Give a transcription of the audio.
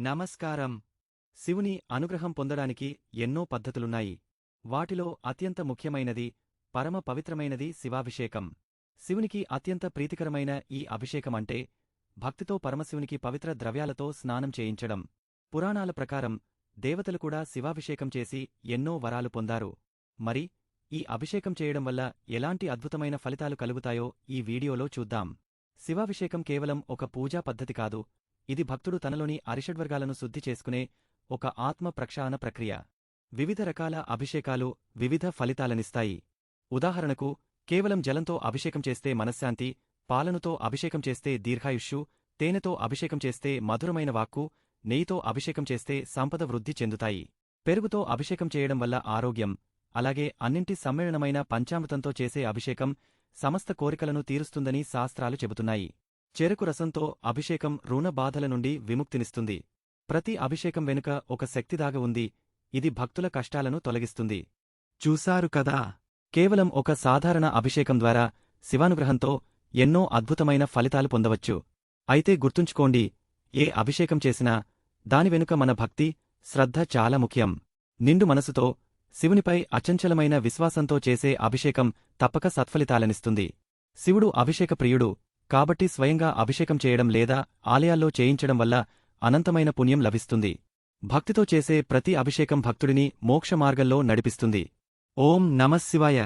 నమస్కారం. శివుని అనుగ్రహం పొందడానికి ఎన్నో పద్ధతులున్నాయి. వాటిలో అత్యంత ముఖ్యమైనది, పరమ పవిత్రమైనది శివాభిషేకం. శివునికి అత్యంత ప్రీతికరమైన ఈ అభిషేకమంటే భక్తితో పరమశివునికి పవిత్ర ద్రవ్యాలతో స్నానం చేయించడం. పురాణాల ప్రకారం దేవతలు కూడా శివాభిషేకం చేసి ఎన్నో వరాలు పొందారు. మరి ఈ అభిషేకం చేయడం వల్ల ఎలాంటి అద్భుతమైన ఫలితాలు కలుగుతాయో ఈ వీడియోలో చూద్దాం. శివాభిషేకం కేవలం ఒక పూజా పద్ధతి కాదు, ఇది భక్తుడు తనలోని అరిషడ్వర్గాలను శుద్ధి చేసుకునే ఒక ఆత్మ ప్రక్షాళన ప్రక్రియ. వివిధ రకాల అభిషేకాలు వివిధ ఫలితాలనిస్తాయి. ఉదాహరణకు, కేవలం జలంతో అభిషేకం చేస్తే మనశ్శాంతి, పాలనుతో అభిషేకం చేస్తే దీర్ఘాయుష్షు, తేనెతో అభిషేకం చేస్తే మధురమైన వాక్కు, నెయ్యితో అభిషేకం చేస్తే సంపద వృద్ధి చెందుతాయి. పెరుగుతో అభిషేకం చేయడం వల్ల ఆరోగ్యం, అలాగే అన్నింటి సమ్మేళనమైన పంచామృతంతో చేసే అభిషేకం సమస్త కోరికలను తీరుస్తుందని శాస్త్రాలు చెబుతున్నాయి. చెరకు రసంతో అభిషేకం రుణ బాధల నుండి విముక్తినిస్తుంది. ప్రతి అభిషేకం వెనుక ఒక శక్తిదాగ ఉంది, ఇది భక్తుల కష్టాలను తొలగిస్తుంది. చూశారు కదా, కేవలం ఒక సాధారణ అభిషేకం ద్వారా శివానుగ్రహంతో ఎన్నో అద్భుతమైన ఫలితాలు పొందవచ్చు. అయితే గుర్తుంచుకోండి, ఏ అభిషేకం చేసినా దాని వెనుక మన భక్తి, శ్రద్ధ చాలా ముఖ్యం. నిండు మనసుతో, శివునిపై అచంచలమైన విశ్వాసంతో చేసే అభిషేకం తప్పక సత్ఫలితాలనిస్తుంది. శివుడు అభిషేక ప్రియుడు, కాబట్టి స్వయంగా అభిషేకం చేయడం లేదా ఆలయాల్లో చేయించడం వల్ల అనంతమైన పుణ్యం లభిస్తుంది. భక్తితో చేసే ప్రతి అభిషేకం భక్తుడిని మోక్ష మార్గంలో నడిపిస్తుంది. ఓం నమఃశివాయ.